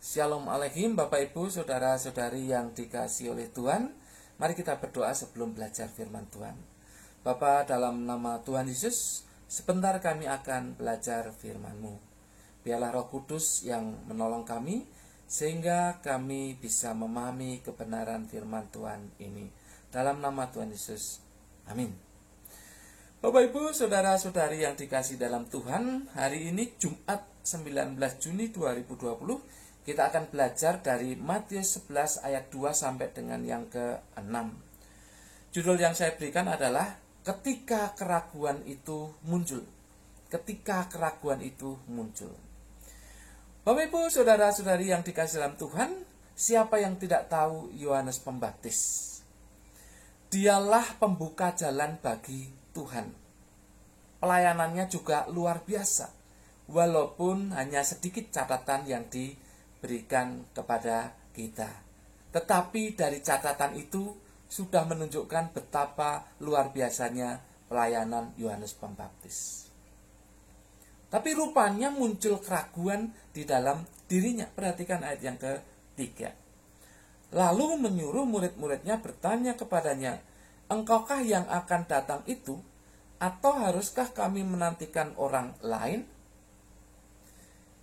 Shalom Alaikum Bapak Ibu Saudara-saudari yang dikasihi oleh Tuhan. Mari kita berdoa sebelum belajar firman Tuhan. Bapa, dalam nama Tuhan Yesus, sebentar kami akan belajar firman-Mu. Biarlah Roh Kudus yang menolong kami, sehingga kami bisa memahami kebenaran firman Tuhan ini. Dalam nama Tuhan Yesus, amin. Bapak Ibu Saudara-saudari yang dikasihi dalam Tuhan, hari ini Jumat 19 Juni 2020, kita akan belajar dari Matius 11 ayat 2 sampai dengan yang ke-6. Judul yang saya berikan adalah Ketika Keraguan Itu Muncul. Ketika keraguan itu muncul. Bapak Ibu Saudara-saudari yang dikasihi dalam Tuhan, siapa yang tidak tahu Yohanes Pembaptis? Dialah pembuka jalan bagi Tuhan. Pelayanannya juga luar biasa, walaupun hanya sedikit catatan yang diberikan kepada kita. Tetapi dari catatan itu sudah menunjukkan betapa luar biasanya pelayanan Yohanes Pembaptis. Tapi rupanya muncul keraguan di dalam dirinya. Perhatikan ayat yang ketiga. Lalu menyuruh murid-muridnya bertanya kepadanya, "Engkaukah yang akan datang itu? Atau haruskah kami menantikan orang lain?"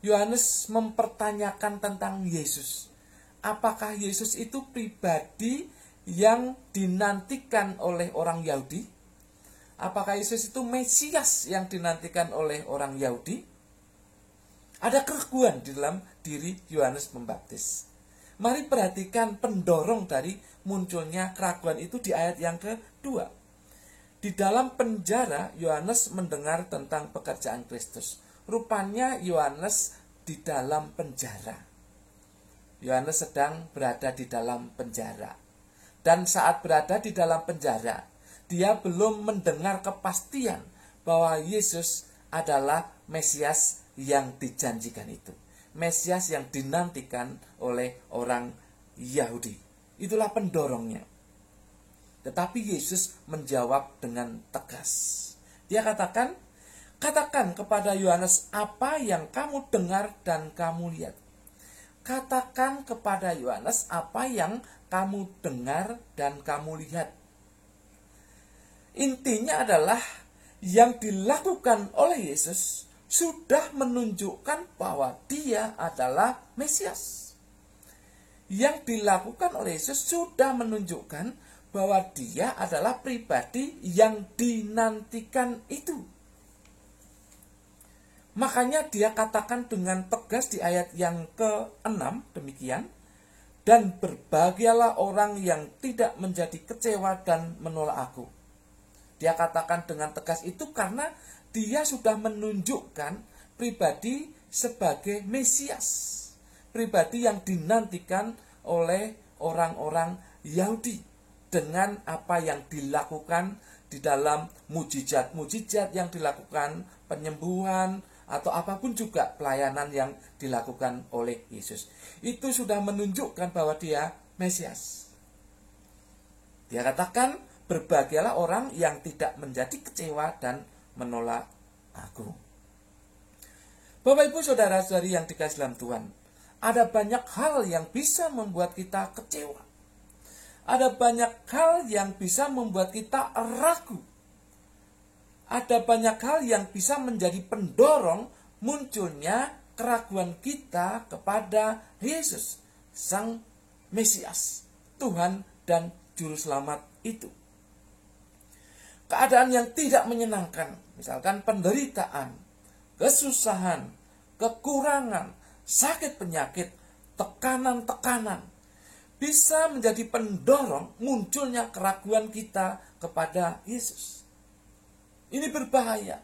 Yohanes mempertanyakan tentang Yesus. Apakah Yesus itu pribadi yang dinantikan oleh orang Yahudi? Apakah Yesus itu Mesias yang dinantikan oleh orang Yahudi? Ada keraguan di dalam diri Yohanes Pembaptis. Mari perhatikan pendorong dari munculnya keraguan itu di ayat yang kedua. Di dalam penjara, Yohanes mendengar tentang pekerjaan Kristus. Rupanya Yohanes di dalam penjara. Yohanes sedang berada di dalam penjara. Dan saat berada di dalam penjara, dia belum mendengar kepastian bahwa Yesus adalah Mesias yang dijanjikan itu. Mesias yang dinantikan oleh orang Yahudi. Itulah pendorongnya. Tetapi Yesus menjawab dengan tegas. Dia katakan kepada Yohanes apa yang kamu dengar dan kamu lihat. Katakan kepada Yohanes apa yang kamu dengar dan kamu lihat. Intinya adalah yang dilakukan oleh Yesus sudah menunjukkan bahwa dia adalah Mesias. Yang dilakukan oleh Yesus sudah menunjukkan bahwa dia adalah pribadi yang dinantikan itu. Makanya dia katakan dengan tegas di ayat yang ke-6 demikian. Dan berbahagialah orang yang tidak menjadi kecewa dan menolak aku. Dia katakan dengan tegas itu karena dia sudah menunjukkan pribadi sebagai Mesias. Pribadi yang dinantikan oleh orang-orang Yahudi. Dengan apa yang dilakukan di dalam mujizat-mujizat yang dilakukan, penyembuhan, atau apapun juga pelayanan yang dilakukan oleh Yesus. Itu sudah menunjukkan bahwa dia Mesias. Dia katakan, berbahagialah orang yang tidak menjadi kecewa dan menolak aku. Bapak Ibu Saudara-saudari yang dikasihi dalam Tuhan, ada banyak hal yang bisa membuat kita kecewa. Ada banyak hal yang bisa membuat kita ragu. Ada banyak hal yang bisa menjadi pendorong munculnya keraguan kita kepada Yesus, Sang Mesias, Tuhan dan Juru Selamat itu. Keadaan yang tidak menyenangkan, misalkan penderitaan, kesusahan, kekurangan, sakit penyakit, tekanan-tekanan, bisa menjadi pendorong munculnya keraguan kita kepada Yesus. Ini berbahaya.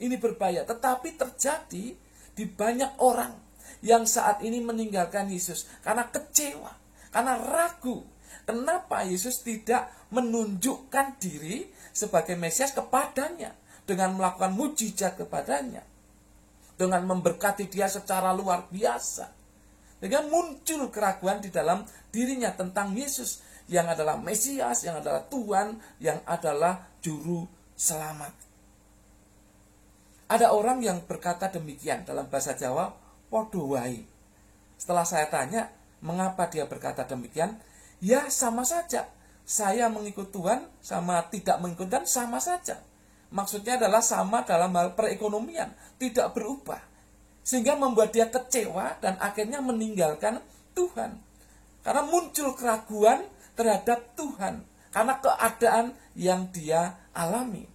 Ini berbahaya. Tetapi terjadi di banyak orang yang saat ini meninggalkan Yesus karena kecewa, karena ragu. Kenapa Yesus tidak menunjukkan diri sebagai Mesias kepadanya dengan melakukan mujizat kepadanya, dengan memberkati dia secara luar biasa. Sehingga muncul keraguan di dalam dirinya tentang Yesus yang adalah Mesias, yang adalah Tuhan, yang adalah Juru Selamat. Ada orang yang berkata demikian dalam bahasa Jawa, podo wae. Setelah saya tanya, mengapa dia berkata demikian? Ya, sama saja. Saya mengikut Tuhan sama tidak mengikut Tuhan sama saja. Maksudnya adalah sama dalam hal perekonomian, tidak berubah. Sehingga membuat dia kecewa dan akhirnya meninggalkan Tuhan. Karena muncul keraguan terhadap Tuhan. Karena keadaan yang dia alami.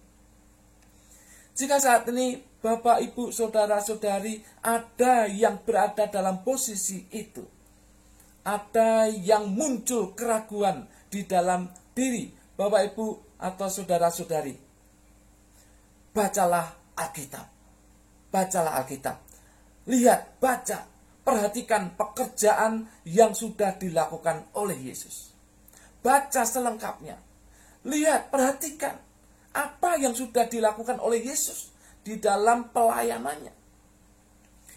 Jika saat ini Bapak, Ibu, Saudara-saudari ada yang berada dalam posisi itu. Ada yang muncul keraguan di dalam diri Bapak, Ibu, atau Saudara-saudari. Bacalah Alkitab. Bacalah Alkitab. Lihat, baca, perhatikan pekerjaan yang sudah dilakukan oleh Yesus. Baca selengkapnya. Lihat, perhatikan apa yang sudah dilakukan oleh Yesus di dalam pelayanannya.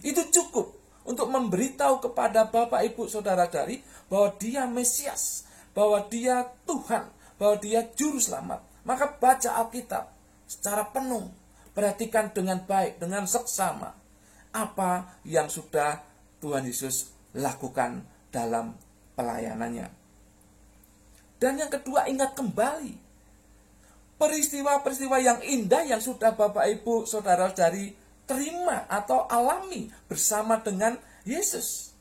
Itu cukup untuk memberitahu kepada Bapak, Ibu, Saudara-saudari bahwa dia Mesias, bahwa dia Tuhan, bahwa dia Juru Selamat. Maka baca Alkitab secara penuh. Perhatikan dengan baik, dengan seksama apa yang sudah Tuhan Yesus lakukan dalam pelayanannya. Dan yang kedua, ingat kembali peristiwa-peristiwa yang indah yang sudah Bapak, Ibu, Saudara-saudari terima atau alami bersama dengan Yesus.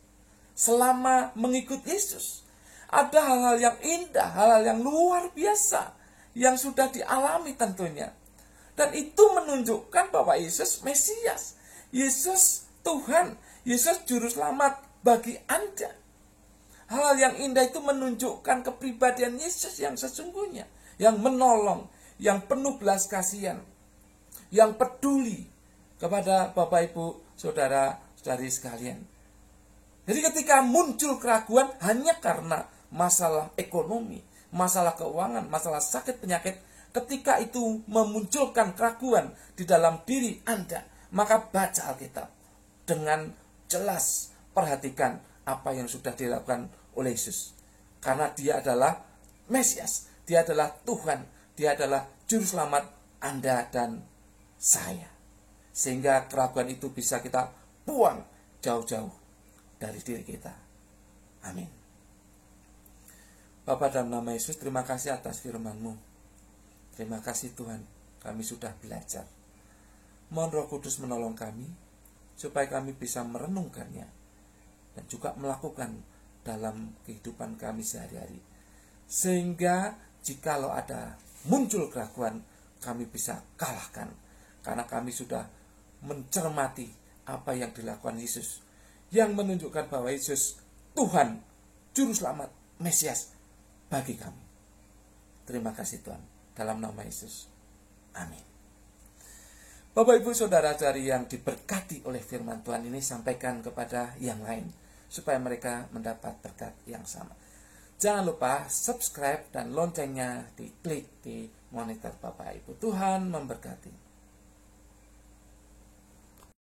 Selama mengikut Yesus. Ada hal-hal yang indah, hal-hal yang luar biasa yang sudah dialami tentunya. Dan itu menunjukkan bahwa Yesus Mesias. Yesus Tuhan. Yesus Juru Selamat bagi Anda. Hal-hal yang indah itu menunjukkan kepribadian Yesus yang sesungguhnya. Yang menolong, yang penuh belas kasihan, yang peduli kepada Bapak, Ibu, Saudara-saudari sekalian. Jadi ketika muncul keraguan hanya karena masalah ekonomi, masalah keuangan, masalah sakit penyakit, ketika itu memunculkan keraguan di dalam diri Anda, maka baca Alkitab dengan jelas, perhatikan apa yang sudah dilakukan oleh Yesus. Karena dia adalah Mesias, dia adalah Tuhan, dia adalah Juru Selamat Anda dan saya. Sehingga keraguan itu bisa kita buang jauh-jauh dari diri kita. Amin. Bapa, dalam nama Yesus, terima kasih atas firman-Mu. Terima kasih Tuhan, kami sudah belajar. Mohon Roh Kudus menolong kami, supaya kami bisa merenungkannya, dan juga melakukan dalam kehidupan kami sehari-hari. Sehingga jikalau ada muncul keraguan, kami bisa kalahkan. Karena kami sudah mencermati apa yang dilakukan Yesus, yang menunjukkan bahwa Yesus Tuhan, Juru Selamat, Mesias bagi kami. Terima kasih Tuhan. Dalam nama Yesus. Amin. Bapak, Ibu, Saudara-saudari yang diberkati oleh firman Tuhan ini, sampaikan kepada yang lain supaya mereka mendapat berkat yang sama. Jangan lupa subscribe dan loncengnya diklik di monitor Bapak, Ibu. Tuhan memberkati.